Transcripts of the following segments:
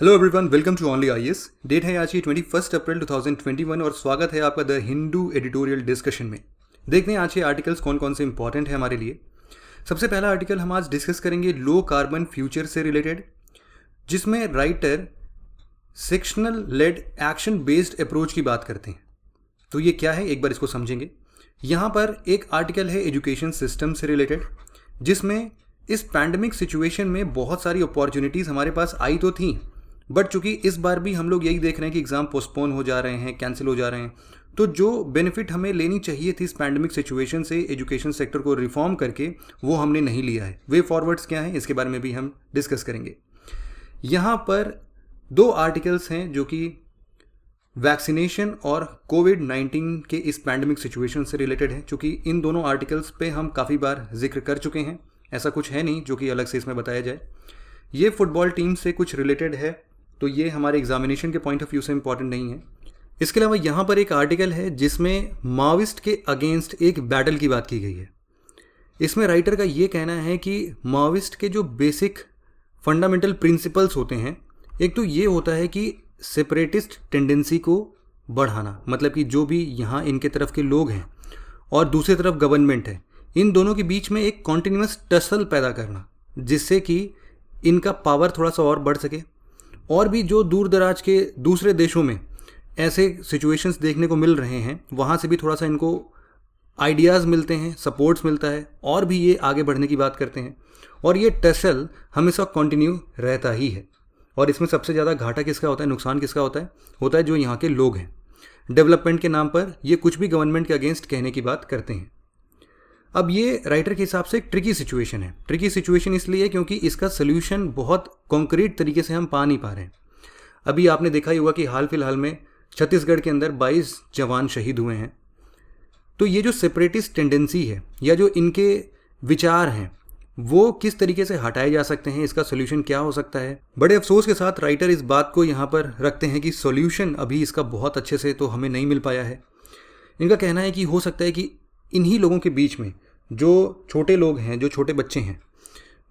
Hello everyone, welcome to only IAS. Date है आज की 21 अप्रैल 2021 और स्वागत है आपका द हिंदू एडिटोरियल डिस्कशन में। देखते हैं आज के आर्टिकल्स कौन कौन से इंपॉर्टेंट है हमारे लिए। सबसे पहला आर्टिकल हम आज डिस्कस करेंगे लो कार्बन फ्यूचर से रिलेटेड, जिसमें writer sectional led action based approach की बात करते हैं। तो ये क्या है, एक बार इसको समझेंगे। यहाँ पर एक आर्टिकल है एजुकेशन सिस्टम से रिलेटेड, जिसमें इस पैंडमिक सिचुएशन में बहुत सारी अपॉर्चुनिटीज़ हमारे पास आई तो थी, बट चूंकि इस बार भी हम लोग यही देख रहे हैं कि एग्ज़ाम पोस्टपोन हो जा रहे हैं, कैंसिल हो जा रहे हैं, तो जो बेनिफिट हमें लेनी चाहिए थी इस पैंडमिक सिचुएशन से एजुकेशन सेक्टर को रिफॉर्म करके, वो हमने नहीं लिया है। वे फॉरवर्ड्स क्या हैं, इसके बारे में भी हम डिस्कस करेंगे। यहाँ पर दो आर्टिकल्स हैं जो कि वैक्सीनेशन और कोविड-19 के इस पैंडमिक सिचुएशन से रिलेटेड है। चूँकि इन दोनों आर्टिकल्स पे हम काफ़ी बार जिक्र कर चुके हैं, ऐसा कुछ है नहीं जो कि अलग से इसमें बताया जाए। ये फुटबॉल टीम से कुछ रिलेटेड है, तो ये हमारे एग्जामिनेशन के पॉइंट ऑफ व्यू से इम्पॉर्टेंट नहीं है। इसके अलावा यहाँ पर एक आर्टिकल है जिसमें माओइस्ट के अगेंस्ट एक बैटल की बात की गई है। इसमें राइटर का ये कहना है कि माओइस्ट के जो बेसिक फंडामेंटल प्रिंसिपल्स होते हैं, एक तो ये होता है कि सेपरेटिस्ट टेंडेंसी को बढ़ाना, मतलब कि जो भी यहाँ इनके तरफ के लोग हैं और दूसरी तरफ गवर्नमेंट है, इन दोनों के बीच में एक कॉन्टिन्यूस टसल पैदा करना, जिससे कि इनका पावर थोड़ा सा और बढ़ सके। और भी जो दूर दराज के दूसरे देशों में ऐसे सिचुएशंस देखने को मिल रहे हैं, वहाँ से भी थोड़ा सा इनको आइडियाज़ मिलते हैं, सपोर्ट्स मिलता है, और भी ये आगे बढ़ने की बात करते हैं। और ये टसल हमेशा कंटिन्यू रहता ही है। और इसमें सबसे ज़्यादा घाटा किसका होता है, नुकसान किसका होता है जो यहाँ के लोग हैं। डेवलपमेंट के नाम पर ये कुछ भी गवर्नमेंट के अगेंस्ट कहने की बात करते हैं। अब ये राइटर के हिसाब से एक ट्रिकी सिचुएशन है। ट्रिकी सिचुएशन इसलिए क्योंकि इसका सोल्यूशन बहुत कॉन्क्रीट तरीके से हम पा नहीं पा रहे हैं। अभी आपने देखा ही होगा कि हाल फिलहाल में छत्तीसगढ़ के अंदर 22 जवान शहीद हुए हैं। तो ये जो सेपरेटिस्ट टेंडेंसी है या जो इनके विचार हैं, वो किस तरीके से हटाए जा सकते हैं, इसका सोल्यूशन क्या हो सकता है। बड़े अफसोस के साथ राइटर इस बात को यहाँ पर रखते हैं कि सोल्यूशन अभी इसका बहुत अच्छे से तो हमें नहीं मिल पाया है। इनका कहना है कि हो सकता है कि इन्हीं लोगों के बीच में जो छोटे लोग हैं, जो छोटे बच्चे हैं,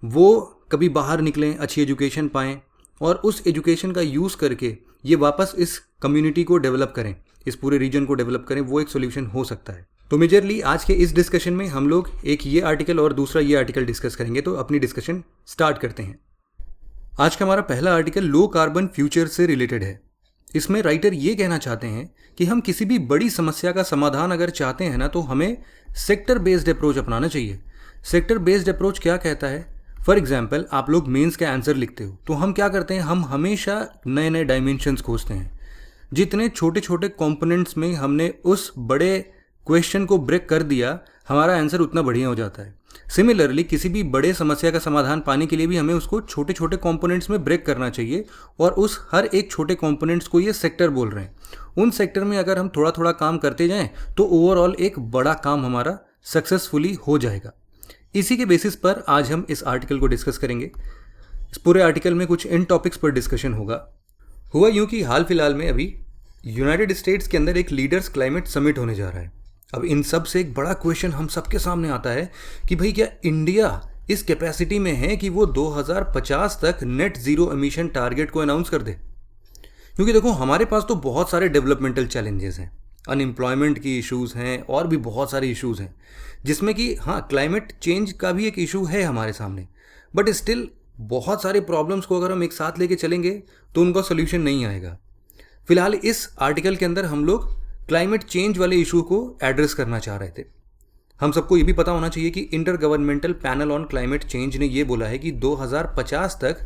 वो कभी बाहर निकलें, अच्छी एजुकेशन पाएँ और उस एजुकेशन का यूज़ करके ये वापस इस कम्युनिटी को डेवलप करें, इस पूरे रीजन को डेवलप करें। वो एक सोल्यूशन हो सकता है। तो मेजरली आज के इस डिस्कशन में हम लोग एक ये आर्टिकल और दूसरा ये आर्टिकल डिस्कस करेंगे। तो अपनी डिस्कशन स्टार्ट करते हैं। आज का हमारा पहला आर्टिकल लो कार्बन फ्यूचर से रिलेटेड है। इसमें राइटर ये कहना चाहते हैं कि हम किसी भी बड़ी समस्या का समाधान अगर चाहते हैं ना, तो हमें सेक्टर बेस्ड अप्रोच अपनाना चाहिए। सेक्टर बेस्ड अप्रोच क्या कहता है, फॉर एग्जाम्पल आप लोग मेंस का आंसर लिखते हो तो हम क्या करते हैं, हम हमेशा नए नए डायमेंशंस खोजते हैं। जितने छोटे छोटे कंपोनेंट्स में हमने उस बड़े क्वेश्चन को ब्रेक कर दिया, हमारा आंसर उतना बढ़िया हो जाता है। सिमिलरली किसी भी बड़े समस्या का समाधान पाने के लिए भी हमें उसको छोटे छोटे कंपोनेंट्स में ब्रेक करना चाहिए, और उस हर एक छोटे कंपोनेंट्स को ये सेक्टर बोल रहे हैं। उन सेक्टर में अगर हम थोड़ा थोड़ा काम करते जाएं तो ओवरऑल एक बड़ा काम हमारा सक्सेसफुली हो जाएगा। इसी के बेसिस पर आज हम इस आर्टिकल को डिस्कस करेंगे। इस पूरे आर्टिकल में कुछ इन टॉपिक्स पर डिस्कशन होगा। हुआ यूँ कि हाल फिलहाल में अभी यूनाइटेड स्टेट्स के अंदर एक लीडर्स क्लाइमेट समिट होने जा रहा है। अब इन सब से एक बड़ा क्वेश्चन हम सबके सामने आता है कि भाई क्या इंडिया इस कैपेसिटी में है कि वो 2050 तक नेट ज़ीरो एमिशन टारगेट को अनाउंस कर दे। क्योंकि देखो, हमारे पास तो बहुत सारे डेवलपमेंटल चैलेंजेस हैं, अनएम्प्लॉयमेंट की इश्यूज़ हैं और भी बहुत सारे इश्यूज़ हैं, जिसमें कि हाँ, क्लाइमेट चेंज का भी एक इशू है हमारे सामने। बट स्टिल बहुत सारे प्रॉब्लम्स को अगर हम एक साथ लेके चलेंगे तो उनका सोल्यूशन नहीं आएगा। फिलहाल इस आर्टिकल के अंदर हम लोग क्लाइमेट चेंज वाले इशू को एड्रेस करना चाह रहे थे। हम सबको ये भी पता होना चाहिए कि inter governmental panel on climate change ने ये बोला है कि 2050 तक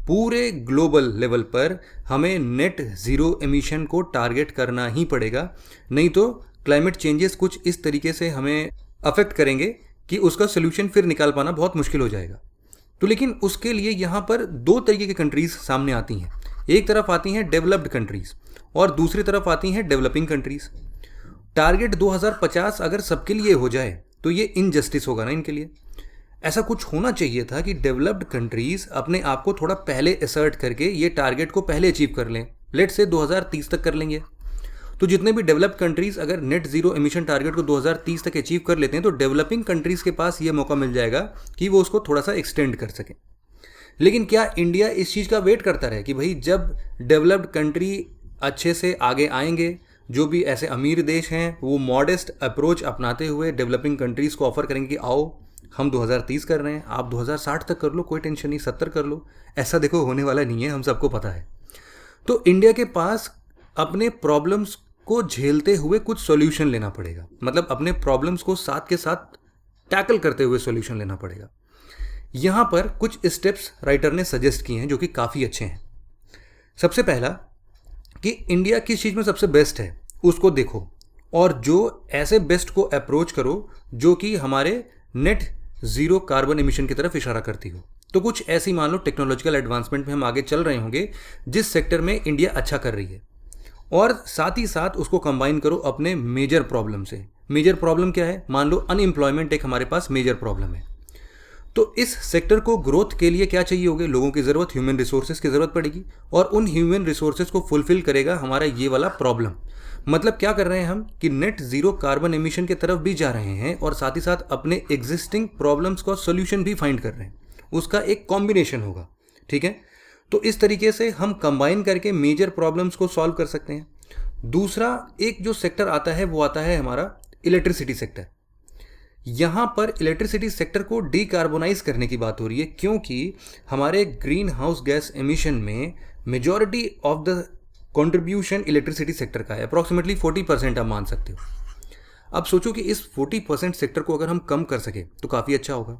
पूरे ग्लोबल लेवल पर हमें नेट ज़ीरो एमिशन को टारगेट करना ही पड़ेगा, नहीं तो क्लाइमेट चेंजेस कुछ इस तरीके से हमें अफेक्ट करेंगे कि उसका सोल्यूशन फिर निकाल पाना बहुत मुश्किल हो जाएगा। तो लेकिन उसके लिए यहाँ पर दो तरीके की कंट्रीज़ सामने आती हैं। एक तरफ आती हैं डेवलप्ड कंट्रीज़ और दूसरी तरफ आती हैं डेवलपिंग कंट्रीज़। टारगेट 2050 अगर सबके लिए हो जाए तो ये इनजस्टिस होगा ना इनके लिए। ऐसा कुछ होना चाहिए था कि डेवलप्ड कंट्रीज़ अपने आप को थोड़ा पहले असर्ट करके ये टारगेट को पहले अचीव कर लें। लेट से 2030 तक कर लेंगे तो जितने भी डेवलप्ड कंट्रीज़ अगर नेट ज़ीरो एमिशन टारगेट को 2030 तक अचीव कर लेते हैं तो डेवलपिंग कंट्रीज़ के पास ये मौका मिल जाएगा कि वो उसको थोड़ा सा एक्सटेंड कर सकें। लेकिन क्या इंडिया इस चीज़ का वेट करता रहे कि भाई जब डेवलप्ड कंट्री अच्छे से आगे आएंगे, जो भी ऐसे अमीर देश हैं वो मॉडेस्ट अप्रोच अपनाते हुए डेवलपिंग कंट्रीज़ को ऑफर करेंगे कि आओ हम 2030 कर रहे हैं, आप 2060 तक कर लो, कोई टेंशन नहीं, 70 कर लो। ऐसा देखो होने वाला नहीं है, हम सबको पता है। तो इंडिया के पास अपने प्रॉब्लम्स को झेलते हुए कुछ सॉल्यूशन लेना पड़ेगा, मतलब अपने प्रॉब्लम्स को साथ के साथ टैकल करते हुए सॉल्यूशन लेना पड़ेगा। यहाँ पर कुछ स्टेप्स राइटर ने सजेस्ट किए हैं जो कि काफ़ी अच्छे हैं। सबसे पहला कि इंडिया किस चीज़ में सबसे बेस्ट है उसको देखो, और जो ऐसे बेस्ट को अप्रोच करो जो कि हमारे नेट ज़ीरो कार्बन एमिशन की तरफ इशारा करती हो। तो कुछ ऐसी मान लो टेक्नोलॉजिकल एडवांसमेंट में हम आगे चल रहे होंगे जिस सेक्टर में इंडिया अच्छा कर रही है, और साथ ही साथ उसको कंबाइन करो अपने मेजर प्रॉब्लम से। मेजर प्रॉब्लम क्या है? मान लो अनएम्प्लॉयमेंट एक हमारे पास मेजर प्रॉब्लम है। तो इस सेक्टर को ग्रोथ के लिए क्या चाहिए होगी? लोगों की ज़रूरत, ह्यूमन रिसोर्सेज की ज़रूरत पड़ेगी, और उन ह्यूमन रिसोर्सेज को फुलफिल करेगा हमारा ये वाला प्रॉब्लम। मतलब क्या कर रहे हैं हम कि नेट ज़ीरो कार्बन एमिशन की तरफ भी जा रहे हैं और साथ ही साथ अपने एग्जिस्टिंग प्रॉब्लम्स का सोल्यूशन भी फाइंड कर रहे हैं। उसका एक कॉम्बिनेशन होगा, ठीक है। तो इस तरीके से हम कंबाइन करके मेजर प्रॉब्लम्स को सॉल्व कर सकते हैं। दूसरा एक जो सेक्टर आता है वो आता है हमारा इलेक्ट्रिसिटी सेक्टर। यहाँ पर इलेक्ट्रिसिटी सेक्टर को डीकार्बोनाइज करने की बात हो रही है, क्योंकि हमारे ग्रीन हाउस गैस एमिशन में majority of the contribution electricity sector का है, अप्रॉक्सीमेटली 40% आप मान सकते हो। अब सोचो कि इस 40% सेक्टर को अगर हम कम कर सके तो काफ़ी अच्छा होगा।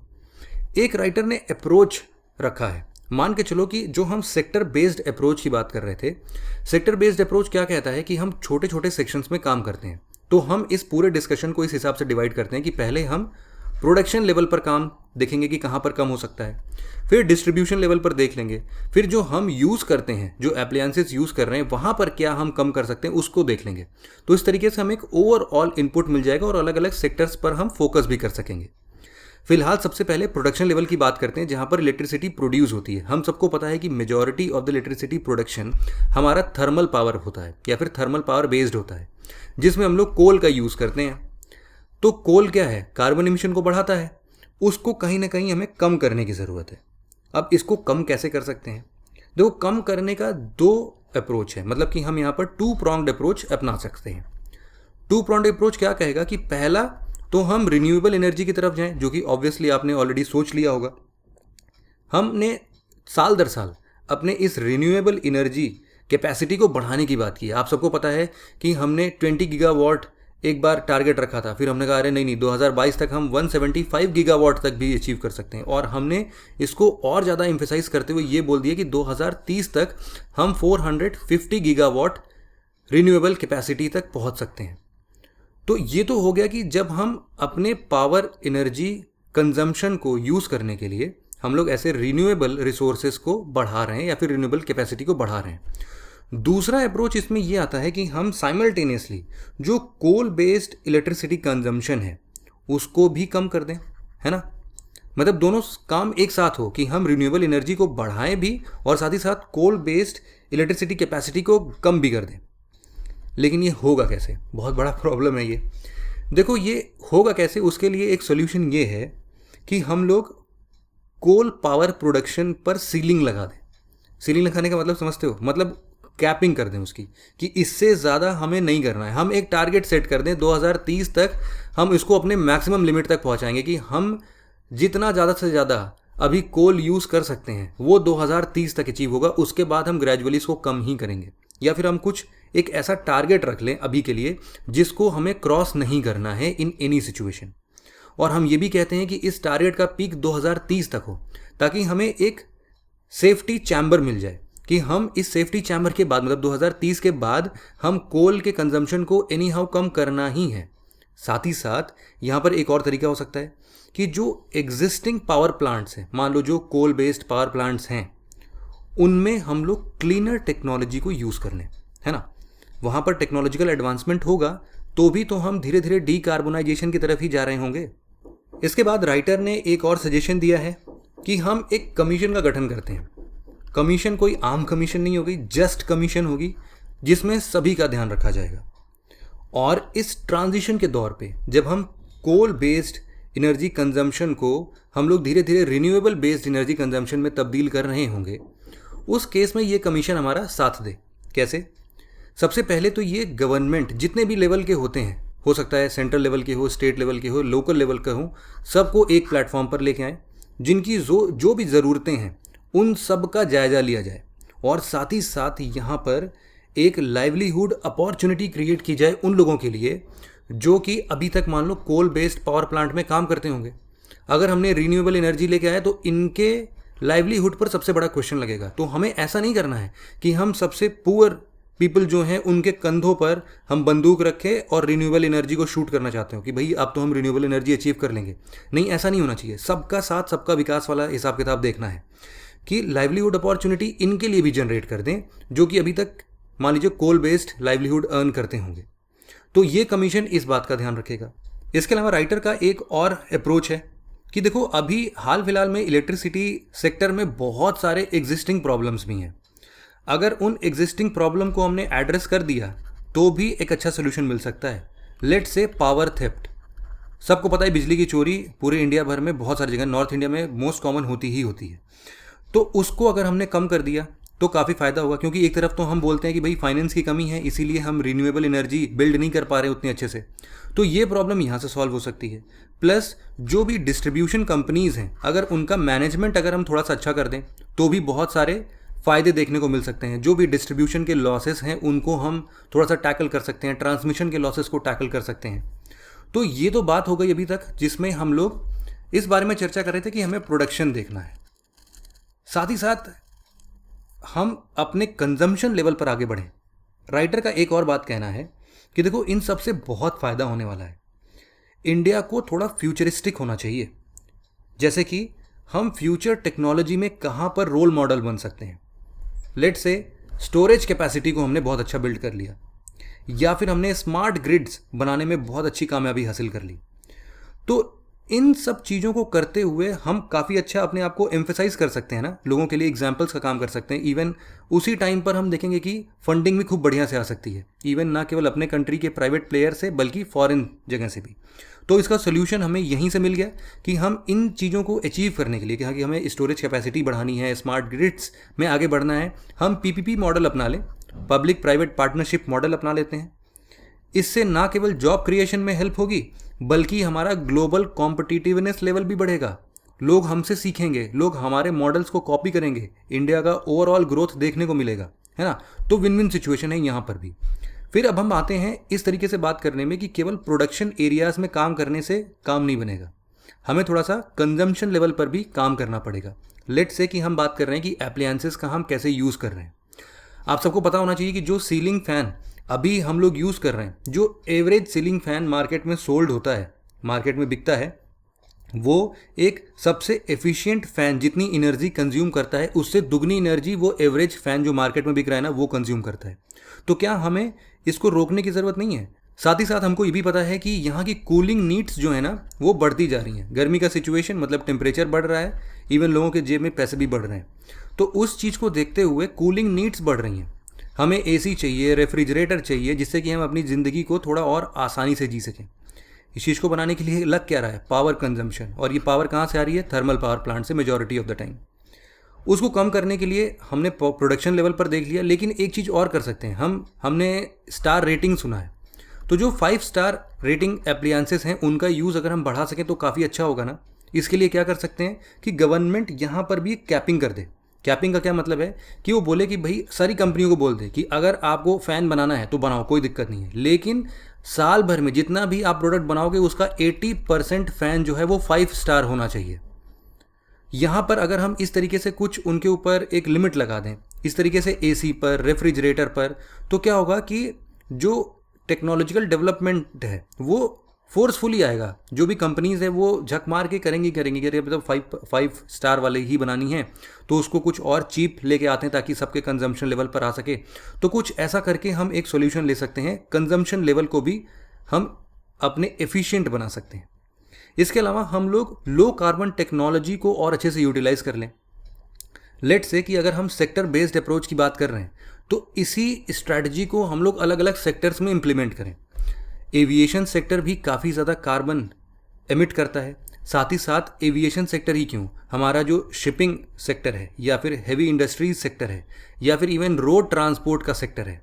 एक राइटर ने अप्रोच रखा है, मान के चलो कि जो हम सेक्टर बेस्ड अप्रोच की बात कर रहे थे, सेक्टर बेस्ड अप्रोच क्या कहता है कि हम छोटे छोटे सेक्शंस में काम करते हैं। तो हम इस पूरे डिस्कशन को इस हिसाब से डिवाइड करते हैं कि पहले हम प्रोडक्शन लेवल पर काम देखेंगे कि कहाँ पर कम हो सकता है, फिर डिस्ट्रीब्यूशन लेवल पर देख लेंगे, फिर जो हम यूज़ करते हैं, जो एप्लायंसेस यूज़ कर रहे हैं वहाँ पर क्या हम कम कर सकते हैं उसको देख लेंगे। तो इस तरीके से हमें एक ओवरऑल इनपुट मिल जाएगा और अलग अलग सेक्टर्स पर हम फोकस भी कर सकेंगे। फिलहाल सबसे पहले प्रोडक्शन लेवल की बात करते हैं, जहाँ पर इलेक्ट्रिसिटी प्रोड्यूस होती है। हम सबको पता है कि majority of the electricity production हमारा थर्मल पावर होता है या फिर थर्मल पावर बेस्ड होता है, जिसमें हम लोग कोल का यूज़ करते हैं। तो कोल क्या है? कार्बन एमिशन को बढ़ाता है, उसको कहीं ना कहीं हमें कम करने की ज़रूरत है। अब इसको कम कैसे कर सकते हैं? देखो, कम करने का दो अप्रोच है, मतलब कि हम यहाँ पर टू प्रॉन्ग्ड अप्रोच अपना सकते हैं। टू प्रॉन्ग्ड अप्रोच क्या कहेगा कि पहला तो हम रिन्यूएबल एनर्जी की तरफ जाएं, जो कि ऑब्वियसली आपने ऑलरेडी सोच लिया होगा। हमने साल दर साल अपने इस रिन्यूएबल एनर्जी कैपेसिटी को बढ़ाने की बात की है। आप सबको पता है कि हमने 20 गीगावाट एक बार टारगेट रखा था, फिर हमने कहा अरे नहीं 2022 तक हम 175 गीगावाट तक भी अचीव कर सकते हैं, और हमने इसको और ज़्यादा एम्फेसाइज करते हुए ये बोल दिया कि 2030 तक हम 450 गीगावाट रिन्यूएबल कैपेसिटी तक पहुंच सकते हैं। तो ये तो हो गया कि जब हम अपने पावर एनर्जी कंजम्पशन को यूज़ करने के लिए हम लोग ऐसे रिन्यूएबल रिसोर्सेज को बढ़ा रहे हैं या फिर रिन्यूएबल कैपेसिटी को बढ़ा रहे हैं। दूसरा अप्रोच इसमें ये आता है कि हम साइमल्टेनियसली जो कोल बेस्ड इलेक्ट्रिसिटी कंजम्पशन है उसको भी कम कर दें, है ना। मतलब दोनों काम एक साथ हो कि हम रिन्यूएबल एनर्जी को बढ़ाएं भी और साथ ही साथ कोल बेस्ड इलेक्ट्रिसिटी कैपेसिटी को कम भी कर दें। लेकिन ये होगा कैसे? बहुत बड़ा प्रॉब्लम है ये। देखो, ये होगा कैसे, उसके लिए एक सोल्यूशन ये है कि हम लोग कोल पावर प्रोडक्शन पर सीलिंग लगा दें। सीलिंग लगाने का मतलब समझते हो? मतलब कैपिंग कर दें उसकी, कि इससे ज़्यादा हमें नहीं करना है। हम एक टारगेट सेट कर दें 2030 तक हम इसको अपने मैक्सिमम लिमिट तक पहुंचाएंगे, कि हम जितना ज़्यादा से ज़्यादा अभी कोल यूज़ कर सकते हैं वो 2030 तक अचीव होगा। उसके बाद हम ग्रेजुअली इसको कम ही करेंगे, या फिर हम कुछ एक ऐसा टारगेट रख लें अभी के लिए जिसको हमें क्रॉस नहीं करना है इन एनी सिचुएशन। और हम ये भी कहते हैं कि इस टारगेट का पीक 2030 तक हो, ताकि हमें एक सेफ्टी चैम्बर मिल जाए कि हम इस सेफ्टी चैम्बर के बाद, मतलब 2030 के बाद हम कोल के कंजम्पशन को एनी हाउ कम करना ही है। साथ ही साथ यहाँ पर एक और तरीका हो सकता है कि जो एग्जिस्टिंग पावर प्लांट्स हैं, मान लो जो कोल बेस्ड पावर प्लांट्स हैं, उनमें हम लोग क्लीनर टेक्नोलॉजी को यूज़ कर लें, है ना। वहाँ पर टेक्नोलॉजिकल एडवांसमेंट होगा तो भी तो हम धीरे धीरे डीकार्बोनाइजेशन की तरफ ही जा रहे होंगे। इसके बाद राइटर ने एक और सजेशन दिया है कि हम एक कमीशन का गठन करते हैं। कमीशन कोई आम कमीशन नहीं होगी, जस्ट कमीशन होगी जिसमें सभी का ध्यान रखा जाएगा। और इस ट्रांजिशन के दौर पे जब हम कोल बेस्ड एनर्जी कंजम्पशन को हम लोग धीरे धीरे रिन्यूएबल बेस्ड एनर्जी कंजम्पशन में तब्दील कर रहे होंगे, उस केस में ये कमीशन हमारा साथ दे। कैसे? सबसे पहले तो ये गवर्नमेंट जितने भी लेवल के होते हैं, हो सकता है सेंट्रल लेवल के हो, स्टेट लेवल के हो, लोकल लेवल का हो, सबको एक प्लेटफॉर्म पर लेके आए, जिनकी जो भी ज़रूरतें हैं उन सब का जायज़ा लिया जाए, और साथ ही साथ यहाँ पर एक लाइवलीहुड अपॉर्चुनिटी क्रिएट की जाए उन लोगों के लिए जो कि अभी तक मान लो कोल बेस्ड पावर प्लांट में काम करते होंगे। अगर हमने रीन्यूएबल एनर्जी लेके आए तो इनके लाइवलीहुड पर सबसे बड़ा क्वेश्चन लगेगा। तो हमें ऐसा नहीं करना है कि हम सबसे पुअर पीपल जो हैं उनके कंधों पर हम बंदूक रखें और रिन्यूएबल एनर्जी को शूट करना चाहते हो कि भाई अब तो हम रिन्यूएबल एनर्जी अचीव कर लेंगे। नहीं, ऐसा नहीं होना चाहिए। सबका साथ सबका विकास वाला हिसाब किताब देखना है कि लाइवलीहुड अपॉर्चुनिटी इनके लिए भी जनरेट कर दें जो कि अभी तक मान लीजिए कोल बेस्ड लाइवलीहुड अर्न करते होंगे। तो ये कमीशन इस बात का ध्यान रखेगा। इसके अलावा राइटर का एक और अप्रोच है कि देखो अभी हाल फिलहाल में इलेक्ट्रिसिटी सेक्टर में बहुत सबसे एग्जिस्टिंग प्रॉब्लम्स भी हैं। अगर उन एग्जिस्टिंग प्रॉब्लम को हमने एड्रेस कर दिया तो भी एक अच्छा सोल्यूशन मिल सकता है। लेट्स से पावर थेफ्ट, सबको पता है बिजली की चोरी पूरे इंडिया भर में बहुत सारी जगह, नॉर्थ इंडिया में मोस्ट कॉमन होती ही होती है। तो उसको अगर हमने कम कर दिया तो काफ़ी फ़ायदा होगा, क्योंकि एक तरफ तो हम बोलते हैं कि भाई फाइनेंस की कमी है इसीलिए हम रिन्यूएबल एनर्जी बिल्ड नहीं कर पा रहे उतने अच्छे से, तो ये प्रॉब्लम यहाँ से सॉल्व हो सकती है। प्लस जो भी डिस्ट्रीब्यूशन कंपनीज़ हैं अगर उनका मैनेजमेंट अगर हम थोड़ा सा अच्छा कर दें तो भी बहुत सारे फ़ायदे देखने को मिल सकते हैं। जो भी डिस्ट्रीब्यूशन के लॉसेस हैं उनको हम थोड़ा सा टैकल कर सकते हैं, ट्रांसमिशन के लॉसेस को टैकल कर सकते हैं। तो ये तो बात हो गई अभी तक जिसमें हम लोग इस बारे में चर्चा कर रहे थे कि हमें प्रोडक्शन देखना है, साथ ही साथ हम अपने कंजम्पशन लेवल पर आगे बढ़ें। राइटर का एक और बात कहना है कि देखो इन सब से बहुत फ़ायदा होने वाला है। इंडिया को थोड़ा फ्यूचरिस्टिक होना चाहिए, जैसे कि हम फ्यूचर टेक्नोलॉजी में कहाँ पर रोल मॉडल बन सकते हैं। लेट्स से स्टोरेज कैपेसिटी को हमने बहुत अच्छा बिल्ड कर लिया, या फिर हमने स्मार्ट ग्रिड्स बनाने में बहुत अच्छी कामयाबी हासिल कर ली। तो इन सब चीज़ों को करते हुए हम काफ़ी अच्छा अपने आप को एम्फेसाइज कर सकते हैं ना, लोगों के लिए एग्जाम्पल्स का काम कर सकते हैं। इवन उसी टाइम पर हम देखेंगे कि फंडिंग भी खूब बढ़िया से आ सकती है, इवन ना केवल अपने कंट्री के प्राइवेट प्लेयर से बल्कि फॉरेन जगह से भी। तो इसका सोल्यूशन हमें यहीं से मिल गया कि हम इन चीज़ों को अचीव करने के लिए कि हमें स्टोरेज कैपेसिटी बढ़ानी है, स्मार्ट ग्रिड्स में आगे बढ़ना है, हम पीपीपी मॉडल अपना लें, पब्लिक प्राइवेट पार्टनरशिप मॉडल अपना लेते हैं। इससे ना केवल जॉब क्रिएशन में हेल्प होगी बल्कि हमारा ग्लोबल कॉम्पिटिटिवनेस लेवल भी बढ़ेगा। लोग हमसे सीखेंगे, लोग हमारे मॉडल्स को कॉपी करेंगे, इंडिया का ओवरऑल ग्रोथ देखने को मिलेगा, है ना। तो विन विन सिचुएशन है यहाँ पर भी। फिर अब हम आते हैं इस तरीके से बात करने में कि केवल प्रोडक्शन एरियाज़ में काम करने से काम नहीं बनेगा, हमें थोड़ा सा कंजम्पशन लेवल पर भी काम करना पड़ेगा। लेट्स से कि हम बात कर रहे हैं कि एप्लायंसेस का हम कैसे यूज़ कर रहे हैं। आप सबको पता होना चाहिए कि जो सीलिंग फ़ैन अभी हम लोग यूज़ कर रहे हैं, जो एवरेज सीलिंग फ़ैन मार्केट में सोल्ड होता है, मार्केट में बिकता है, वो एक सबसे एफिशिएंट फ़ैन जितनी एनर्जी कंज्यूम करता है उससे दुगनी एनर्जी वो एवरेज फ़ैन जो मार्केट में बिक रहा है ना वो कंज्यूम करता है। तो क्या हमें इसको रोकने की ज़रूरत नहीं है? साथ ही साथ हमको ये भी पता है कि यहाँ की कूलिंग नीड्स जो है ना वो बढ़ती जा रही हैं। गर्मी का सिचुएशन मतलब टेम्परेचर बढ़ रहा है, इवन लोगों के जेब में पैसे भी बढ़ रहे हैं। तो उस चीज़ को देखते हुए कूलिंग नीड्स बढ़ रही हैं। हमें एसी चाहिए, रेफ्रिजरेटर चाहिए, जिससे कि हम अपनी ज़िंदगी को थोड़ा और आसानी से जी सकें। इस चीज़ को बनाने के लिए लग क्या रहा है? Power consumption. और ये पावर कहाँ से आ रही है? थर्मल पावर प्लांट से मेजॉरिटी ऑफ द टाइम। उसको कम करने के लिए हमने प्रोडक्शन लेवल पर देख लिया, लेकिन एक चीज़ और कर सकते हैं। हमने स्टार रेटिंग सुना है, तो जो 5 स्टार रेटिंग एप्लायंसेस हैं उनका यूज़ अगर हम बढ़ा सकें तो काफ़ी अच्छा होगा ना। इसके लिए क्या कर सकते हैं कि गवर्नमेंट यहाँ पर भी कैपिंग कर दे। कैपिंग का क्या मतलब है कि वो बोले कि भाई सारी कंपनियों को बोल दे कि अगर आपको फ़ैन बनाना है तो बनाओ, कोई दिक्कत नहीं है, लेकिन साल भर में जितना भी आप प्रोडक्ट बनाओगे उसका 80% फ़ैन जो है वो 5 स्टार होना चाहिए। यहाँ पर अगर हम इस तरीके से कुछ उनके ऊपर एक लिमिट लगा दें, इस तरीके से एसी पर, रेफ्रिजरेटर पर, तो क्या होगा कि जो टेक्नोलॉजिकल डेवलपमेंट है वो फोर्सफुली आएगा। जो भी कंपनीज़ है वो झक मार के करेंगी कि अरे मतलब 5 स्टार वाले ही बनानी है तो उसको कुछ और चीप लेके आते हैं ताकि सबके कंजम्पशन लेवल पर आ सके। तो कुछ ऐसा करके हम एक सॉल्यूशन ले सकते हैं, कंजम्पशन लेवल को भी हम अपने एफिशिएंट बना सकते हैं। इसके अलावा हम लोग लो कार्बन टेक्नोलॉजी को और अच्छे से यूटिलाइज कर लें। लेट्स से कि अगर हम सेक्टर बेस्ड अप्रोच की बात कर रहे हैं तो इसी स्ट्रैटेजी को हम लोग अलग अलग सेक्टर्स में इम्प्लीमेंट करें। एविएशन सेक्टर भी काफ़ी ज़्यादा कार्बन एमिट करता है, साथ ही साथ एविएशन सेक्टर ही क्यों, हमारा जो शिपिंग सेक्टर है या फिर हैवी इंडस्ट्रीज सेक्टर है या फिर इवन रोड ट्रांसपोर्ट का सेक्टर है,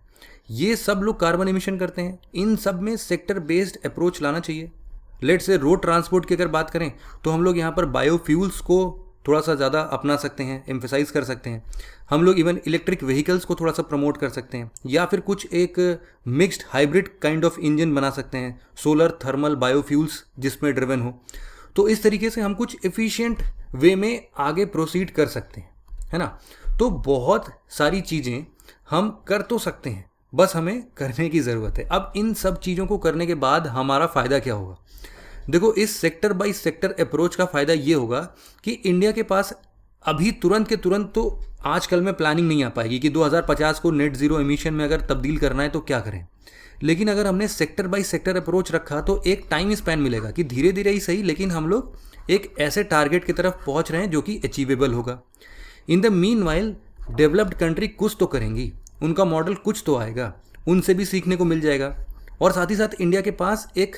ये सब लोग कार्बन एमिशन करते हैं। इन सब में सेक्टर बेस्ड अप्रोच लाना चाहिए। लेट्स से रोड ट्रांसपोर्ट की अगर बात करें तो हम लोग यहाँ पर बायोफ्यूल्स को थोड़ा सा ज़्यादा अपना सकते हैं, एम्फेसाइज कर सकते हैं। हम लोग इवन इलेक्ट्रिक व्हीकल्स को थोड़ा सा प्रमोट कर सकते हैं या फिर कुछ एक mixed hybrid kind of engine बना सकते हैं, सोलर थर्मल बायोफ्यूल्स जिसमें ड्रिवन हो। तो इस तरीके से हम कुछ एफिशिएंट वे में आगे प्रोसीड कर सकते हैं, है ना। तो बहुत सारी चीज़ें हम कर तो सकते हैं, बस हमें करने की ज़रूरत है। अब इन सब चीज़ों को करने के बाद हमारा फ़ायदा क्या होगा? देखो, इस सेक्टर बाय सेक्टर अप्रोच का फ़ायदा ये होगा कि इंडिया के पास अभी तुरंत के तुरंत तो आजकल में प्लानिंग नहीं आ पाएगी कि 2050 को नेट ज़ीरो एमिशन में अगर तब्दील करना है तो क्या करें। लेकिन अगर हमने सेक्टर बाय सेक्टर अप्रोच रखा तो एक टाइम स्पैन मिलेगा कि धीरे धीरे ही सही, लेकिन हम लोग एक ऐसे टारगेट की तरफ पहुंच रहे हैं जो कि अचीवेबल होगा। In the mean while developed country कुछ तो करेंगी, उनका मॉडल कुछ तो आएगा, उनसे भी सीखने को मिल जाएगा। और साथ ही साथ इंडिया के पास एक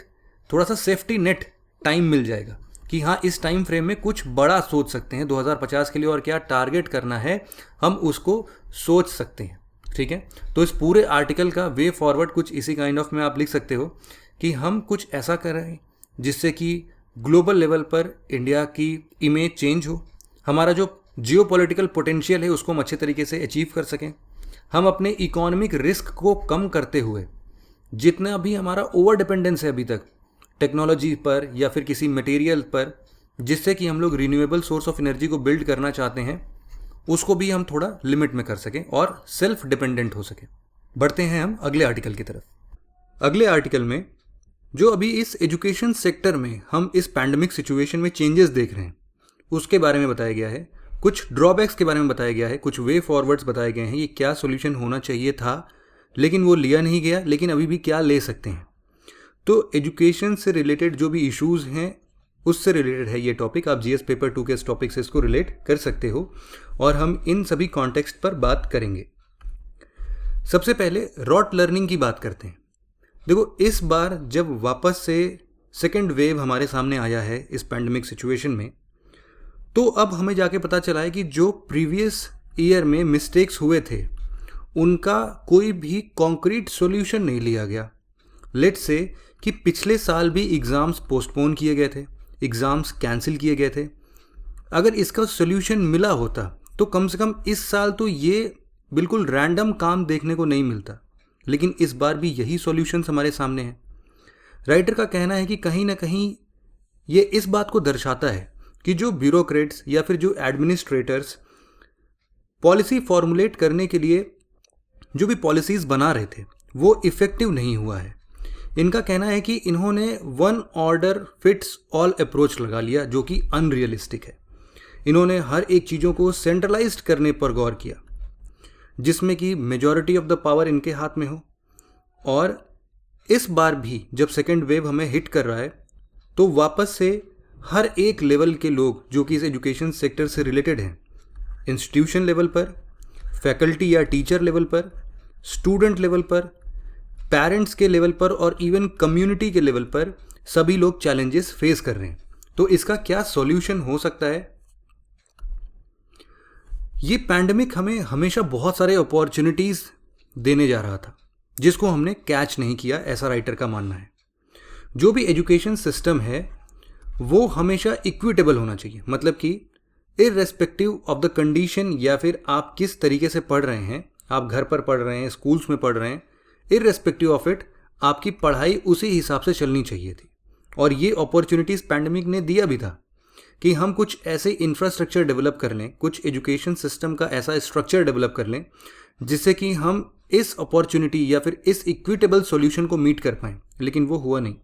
थोड़ा सा सेफ्टी नेट टाइम मिल जाएगा कि हाँ, इस टाइम फ्रेम में कुछ बड़ा सोच सकते हैं 2050 के लिए, और क्या टारगेट करना है हम उसको सोच सकते हैं। ठीक है, तो इस पूरे आर्टिकल का वे फॉरवर्ड कुछ इसी काइंड ऑफ में आप लिख सकते हो कि हम कुछ ऐसा करें जिससे कि ग्लोबल लेवल पर इंडिया की इमेज चेंज हो, हमारा जो जियोपॉलिटिकल पोटेंशियल है उसको हम अच्छे तरीके से अचीव कर सकें, हम अपने इकोनॉमिक रिस्क को कम करते हुए जितना भी हमारा ओवर डिपेंडेंस है अभी तक टेक्नोलॉजी पर या फिर किसी मटेरियल पर, जिससे कि हम लोग रिन्यूएबल सोर्स ऑफ एनर्जी को बिल्ड करना चाहते हैं, उसको भी हम थोड़ा लिमिट में कर सकें और सेल्फ डिपेंडेंट हो सकें। बढ़ते हैं हम अगले आर्टिकल की तरफ। अगले आर्टिकल में जो अभी इस एजुकेशन सेक्टर में हम इस पैंडमिक सिचुएशन में चेंजेस देख रहे हैं उसके बारे में बताया गया है, कुछ ड्रॉबैक्स के बारे में बताया गया है, कुछ वे फॉरवर्ड्स बताए गए हैं, ये क्या सॉल्यूशन होना चाहिए था लेकिन वो लिया नहीं गया, लेकिन अभी भी क्या ले सकते हैं। तो एजुकेशन से रिलेटेड जो भी इश्यूज़ हैं उससे रिलेटेड है ये टॉपिक। आप जीएस पेपर 2 के इस टॉपिक से इसको रिलेट कर सकते हो और हम इन सभी कॉन्टेक्स्ट पर बात करेंगे। सबसे पहले रॉट लर्निंग की बात करते हैं। देखो, इस बार जब वापस से सेकेंड वेव हमारे सामने आया है इस पैंडमिक सिचुएशन में, तो अब हमें जाके पता चला है कि जो प्रीवियस ईयर में मिस्टेक्स हुए थे उनका कोई भी कॉन्क्रीट सॉल्यूशन नहीं लिया गया। लेट्स से कि पिछले साल भी एग्ज़ाम्स पोस्टपोन किए गए थे, एग्ज़ाम्स कैंसिल किए गए थे। अगर इसका सॉल्यूशन मिला होता तो कम से कम इस साल तो ये बिल्कुल रैंडम काम देखने को नहीं मिलता, लेकिन इस बार भी यही सॉल्यूशंस हमारे सामने हैं। राइटर का कहना है कि कहीं ना कहीं ये इस बात को दर्शाता है कि जो ब्यूरोक्रेट्स या फिर जो एडमिनिस्ट्रेटर्स पॉलिसी फॉर्मुलेट करने के लिए जो भी पॉलिसीज़ बना रहे थे वो इफ़ेक्टिव नहीं हुआ है। इनका कहना है कि इन्होंने one order fits all approach लगा लिया जो कि अनरियलिस्टिक है। इन्होंने हर एक चीज़ों को सेंट्रलाइज्ड करने पर गौर किया जिसमें कि मेजॉरिटी ऑफ द पावर इनके हाथ में हो। और इस बार भी जब सेकेंड वेव हमें हिट कर रहा है तो वापस से हर एक लेवल के लोग जो कि इस एजुकेशन सेक्टर से रिलेटेड हैं, इंस्टीट्यूशन लेवल पर, फैकल्टी या टीचर लेवल पर, स्टूडेंट लेवल पर, पेरेंट्स के लेवल पर और इवन कम्युनिटी के लेवल पर सभी लोग चैलेंजेस फेस कर रहे हैं। तो इसका क्या सॉल्यूशन हो सकता है? ये पैंडेमिक हमें हमेशा बहुत सारे अपॉर्चुनिटीज़ देने जा रहा था जिसको हमने कैच नहीं किया, ऐसा राइटर का मानना है। जो भी एजुकेशन सिस्टम है वो हमेशा इक्विटेबल होना चाहिए, मतलब कि इररेस्पेक्टिव ऑफ द कंडीशन या फिर आप किस तरीके से पढ़ रहे हैं, आप घर पर पढ़ रहे हैं, स्कूल्स में पढ़ रहे हैं, इररेस्पेक्टिव ऑफ इट आपकी पढ़ाई उसी हिसाब से चलनी चाहिए थी। और ये अपॉर्चुनिटीज़ पैंडेमिक ने दिया भी था कि हम कुछ ऐसे इंफ्रास्ट्रक्चर डेवलप कर लें, कुछ एजुकेशन सिस्टम का ऐसा स्ट्रक्चर डेवलप कर लें जिससे कि हम इस अपॉर्चुनिटी या फिर इस इक्विटेबल सॉल्यूशन को मीट कर पाएँ, लेकिन वो हुआ नहीं।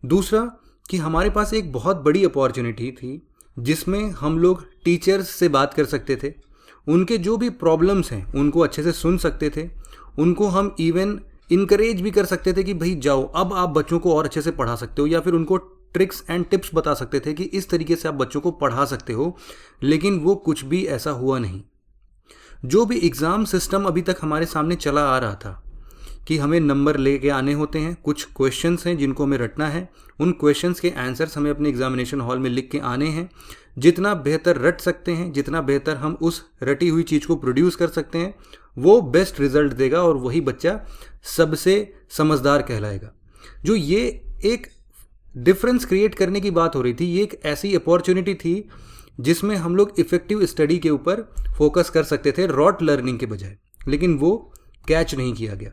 दूसरा कि हमारे पास एक बहुत बड़ी अपॉर्चुनिटी थी जिसमें हम लोग टीचर्स से बात कर सकते थे, उनके जो भी प्रॉब्लम्स हैं उनको अच्छे से सुन सकते थे, उनको हम इवन इनकरेज भी कर सकते थे कि भाई जाओ, अब आप बच्चों को और अच्छे से पढ़ा सकते हो, या फिर उनको ट्रिक्स एंड टिप्स बता सकते थे कि इस तरीके से आप बच्चों को पढ़ा सकते हो। लेकिन वो कुछ भी ऐसा हुआ नहीं। जो भी एग्ज़ाम सिस्टम अभी तक हमारे सामने चला आ रहा था कि हमें नंबर लेके आने होते हैं, कुछ क्वेश्चंस हैं जिनको हमें रटना है, उन क्वेश्चंस के आंसर्स हमें अपने एग्जामिनेशन हॉल में लिख के आने हैं। जितना बेहतर रट सकते हैं, जितना बेहतर हम उस रटी हुई चीज़ को प्रोड्यूस कर सकते हैं, वो बेस्ट रिजल्ट देगा और वही बच्चा सबसे समझदार कहलाएगा। जो ये एक डिफरेंस क्रिएट करने की बात हो रही थी, ये एक ऐसी अपॉर्चुनिटी थी जिसमें हम लोग इफ़ेक्टिव स्टडी के ऊपर फोकस कर सकते थे रॉट लर्निंग के बजाय, लेकिन वो कैच नहीं किया गया।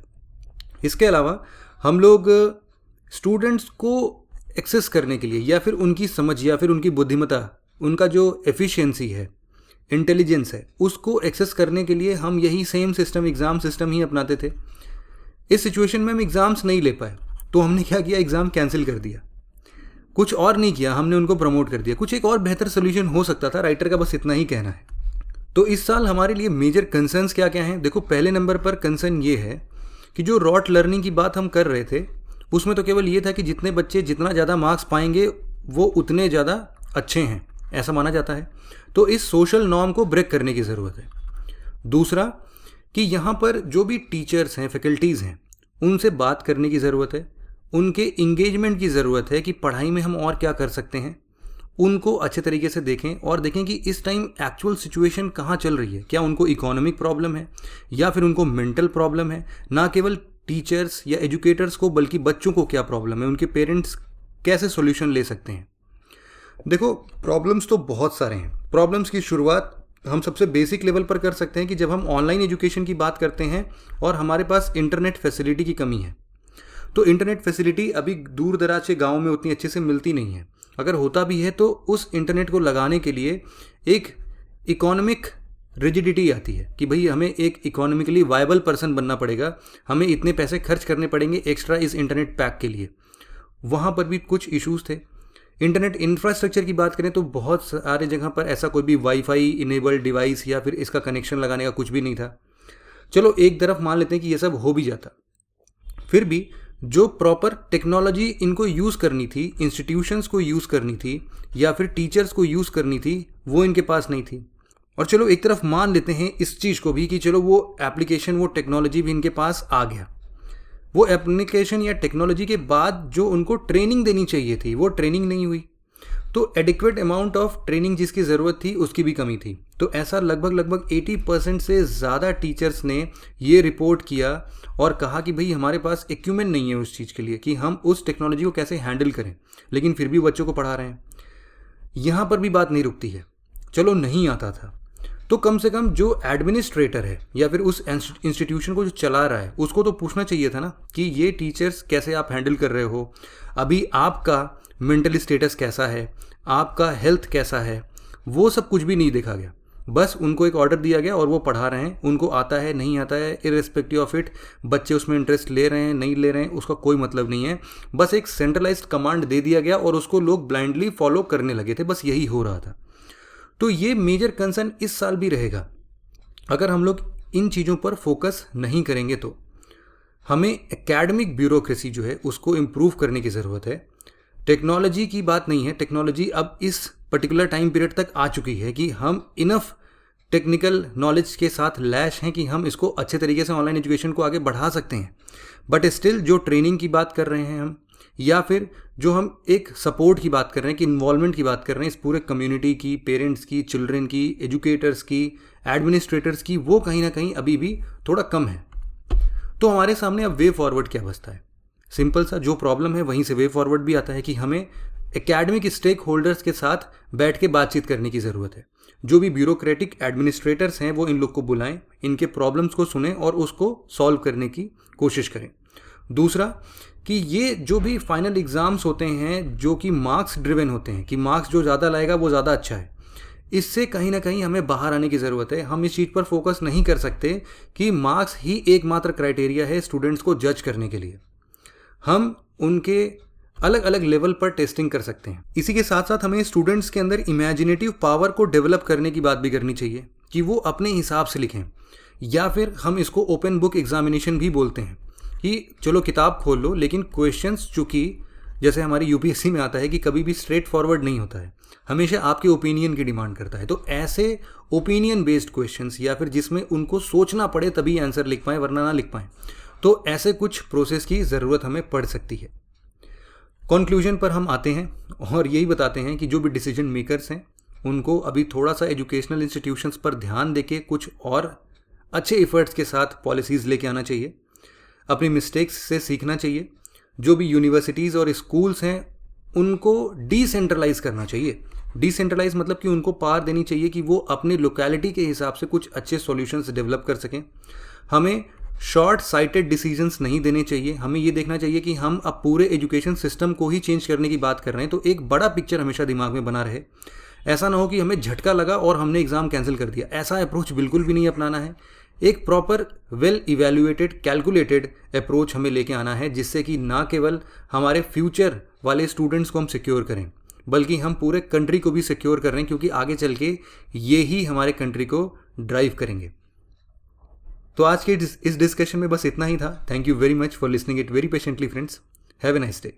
इसके अलावा हम लोग स्टूडेंट्स को एक्सेस करने के लिए या फिर उनकी समझ या फिर उनकी बुद्धिमत्ता, उनका जो एफिशिएंसी है, इंटेलिजेंस है, उसको एक्सेस करने के लिए हम यही सेम सिस्टम, एग्ज़ाम सिस्टम ही अपनाते थे। इस सिचुएशन में हम एग्ज़ाम्स नहीं ले पाए तो हमने क्या किया, एग्ज़ाम कैंसिल कर दिया। कुछ और नहीं किया, हमने उनको प्रमोट कर दिया। कुछ एक और बेहतर सोल्यूशन हो सकता था, राइटर का बस इतना ही कहना है। तो इस साल हमारे लिए मेजर कंसर्न्स क्या क्या हैं? देखो, पहले नंबर पर कंसर्न ये है कि जो रॉट लर्निंग की बात हम कर रहे थे उसमें तो केवल ये था कि जितने बच्चे जितना ज़्यादा मार्क्स पाएंगे वो उतने ज़्यादा अच्छे हैं, ऐसा माना जाता है। तो इस सोशल नॉर्म को ब्रेक करने की ज़रूरत है। दूसरा कि यहाँ पर जो भी टीचर्स हैं, फैकल्टीज़ हैं, उनसे बात करने की ज़रूरत है, उनके इंगेजमेंट की ज़रूरत है कि पढ़ाई में हम और क्या कर सकते हैं। उनको अच्छे तरीके से देखें और देखें कि इस टाइम एक्चुअल सिचुएशन कहाँ चल रही है। क्या उनको इकोनॉमिक प्रॉब्लम है या फिर उनको मेंटल प्रॉब्लम है? ना केवल टीचर्स या एजुकेटर्स को बल्कि बच्चों को क्या प्रॉब्लम है, उनके पेरेंट्स कैसे सॉल्यूशन ले सकते हैं। देखो, प्रॉब्लम्स तो बहुत सारे हैं। प्रॉब्लम्स की शुरुआत हम सबसे बेसिक लेवल पर कर सकते हैं कि जब हम ऑनलाइन एजुकेशन की बात करते हैं और हमारे पास इंटरनेट फैसिलिटी की कमी है, तो इंटरनेट फैसिलिटी अभी दूर दराज के गाँव में उतनी अच्छे से मिलती नहीं है। अगर होता भी है तो उस इंटरनेट को लगाने के लिए एक इकोनॉमिक रिजिडिटी आती है कि भाई हमें एक इकोनॉमिकली वायबल पर्सन बनना पड़ेगा, हमें इतने पैसे खर्च करने पड़ेंगे एक्स्ट्रा इस इंटरनेट पैक के लिए। वहाँ पर भी कुछ इश्यूज़ थे। इंटरनेट इंफ्रास्ट्रक्चर की बात करें तो बहुत सारे जगह पर ऐसा कोई भी वाईफाई इनेबल्ड डिवाइस या फिर इसका कनेक्शन लगाने का कुछ भी नहीं था। चलो एक तरफ मान लेते हैं कि ये सब हो भी जाता, फिर भी जो प्रॉपर टेक्नोलॉजी इनको यूज़ करनी थी, इंस्टीट्यूशंस को यूज़ करनी थी या फिर टीचर्स को यूज़ करनी थी, वो इनके पास नहीं थी। और चलो एक तरफ मान लेते हैं इस चीज़ को भी कि चलो वो एप्लीकेशन, वो टेक्नोलॉजी भी इनके पास आ गया। वो एप्लीकेशन या टेक्नोलॉजी के बाद जो उनको ट्रेनिंग देनी चाहिए थी वो ट्रेनिंग नहीं हुई, तो एडिक्वेट अमाउंट ऑफ ट्रेनिंग जिसकी ज़रूरत थी उसकी भी कमी थी। तो ऐसा लगभग 80% से ज़्यादा टीचर्स ने ये रिपोर्ट किया और कहा कि भाई हमारे पास इक्विपमेंट नहीं है उस चीज़ के लिए कि हम उस टेक्नोलॉजी को कैसे हैंडल करें, लेकिन फिर भी बच्चों को पढ़ा रहे हैं। यहाँ पर भी बात नहीं रुकती है। चलो नहीं आता था तो कम से कम जो एडमिनिस्ट्रेटर है या फिर उस इंस्टीट्यूशन को जो चला रहा है उसको तो पूछना चाहिए था ना कि ये टीचर्स कैसे आप हैंडल कर रहे हो, अभी आपका मेंटल स्टेटस कैसा है, आपका हेल्थ कैसा है। वो सब कुछ भी नहीं देखा गया। बस उनको एक ऑर्डर दिया गया और वो पढ़ा रहे हैं। उनको आता है नहीं आता है, इर्रेस्पेक्टिव ऑफ इट, बच्चे उसमें इंटरेस्ट ले रहे हैं नहीं ले रहे हैं उसका कोई मतलब नहीं है। बस एक सेंट्रलाइज्ड कमांड दे दिया गया और उसको लोग ब्लाइंडली फॉलो करने लगे थे। बस यही हो रहा था। तो ये मेजर कंसर्न इस साल भी रहेगा। अगर हम लोग इन चीज़ों पर फोकस नहीं करेंगे तो हमें एकेडमिक ब्यूरोक्रेसी जो है उसको इम्प्रूव करने की ज़रूरत है। टेक्नोलॉजी की बात नहीं है, टेक्नोलॉजी अब इस पर्टिकुलर टाइम पीरियड तक आ चुकी है कि हम इनफ टेक्निकल नॉलेज के साथ लैश हैं कि हम इसको अच्छे तरीके से ऑनलाइन एजुकेशन को आगे बढ़ा सकते हैं। बट स्टिल जो ट्रेनिंग की बात कर रहे हैं हम, या फिर जो हम एक सपोर्ट की बात कर रहे हैं कि इन्वॉल्वमेंट की बात कर रहे हैं इस पूरे कम्युनिटी की, पेरेंट्स की, चिल्ड्रन की, एजुकेटर्स की, एडमिनिस्ट्रेटर्स की, वो कहीं ना कहीं अभी भी थोड़ा कम है। तो हमारे सामने अब वे फॉरवर्ड क्या बचता है? सिंपल सा, जो प्रॉब्लम है वहीं से वे फॉरवर्ड भी आता है कि हमें एकेडमिक स्टेक होल्डर्स के साथ बैठ के बातचीत करने की ज़रूरत है। जो भी ब्यूरोक्रेटिक एडमिनिस्ट्रेटर्स हैं वो इन लोग को बुलाएं, इनके प्रॉब्लम्स को सुनें और उसको सॉल्व करने की कोशिश करें। दूसरा कि ये जो भी फाइनल एग्ज़ाम्स होते हैं जो कि मार्क्स ड्रिवन होते हैं कि मार्क्स जो ज़्यादा लाएगा वो ज़्यादा अच्छा है, इससे कहीं ना कहीं हमें बाहर आने की ज़रूरत है। हम इस चीज़ पर फोकस नहीं कर सकते कि मार्क्स ही एकमात्र क्राइटेरिया है स्टूडेंट्स को जज करने के लिए। हम उनके अलग अलग लेवल पर टेस्टिंग कर सकते हैं। इसी के साथ साथ हमें स्टूडेंट्स के अंदर इमेजिनेटिव पावर को डेवलप करने की बात भी करनी चाहिए कि वो अपने हिसाब से लिखें, या फिर हम इसको ओपन बुक एग्जामिनेशन भी बोलते हैं कि चलो किताब खोल लो, लेकिन क्वेश्चंस चूँकि जैसे हमारी यूपीएससी में आता है कि कभी भी स्ट्रेट फॉरवर्ड नहीं होता है, हमेशा आपके ओपिनियन की डिमांड करता है। तो ऐसे ओपिनियन बेस्ड क्वेश्चंस या फिर जिसमें उनको सोचना पड़े तभी आंसर लिख पाएँ वरना ना लिख पाएँ, तो ऐसे कुछ प्रोसेस की ज़रूरत हमें पड़ सकती है। कंक्लूजन पर हम आते हैं और यही बताते हैं कि जो भी डिसीजन मेकर्स हैं उनको अभी थोड़ा सा एजुकेशनल इंस्टीट्यूशंस पर ध्यान देके कुछ और अच्छे एफर्ट्स के साथ पॉलिसीज़ लेके आना चाहिए, अपनी मिस्टेक्स से सीखना चाहिए। जो भी यूनिवर्सिटीज़ और स्कूल्स हैं उनको डिसेंट्रलाइज करना चाहिए। डिसेंट्रलाइज मतलब कि उनको पावर देनी चाहिए कि वो अपनी लोकेलिटी के हिसाब से कुछ अच्छे सॉल्यूशंस डेवलप कर सकें। हमें शॉर्ट साइटेड डिसीजंस नहीं देने चाहिए। हमें ये देखना चाहिए कि हम अब पूरे एजुकेशन सिस्टम को ही चेंज करने की बात कर रहे हैं, तो एक बड़ा पिक्चर हमेशा दिमाग में बना रहे। ऐसा ना हो कि हमें झटका लगा और हमने एग्ज़ाम कैंसिल कर दिया। ऐसा अप्रोच बिल्कुल भी नहीं अपनाना है। एक proper well evaluated calculated approach हमें लेके आना है, जिससे कि ना केवल हमारे फ्यूचर वाले स्टूडेंट्स को हम सिक्योर करें बल्कि हम पूरे कंट्री को भी सिक्योर कर रहे हैं, क्योंकि आगे चल के ये ही हमारे कंट्री को ड्राइव करेंगे। तो आज के इस डिस्कशन में बस इतना ही था। Thank you very much for listening it very patiently friends. Have a nice day.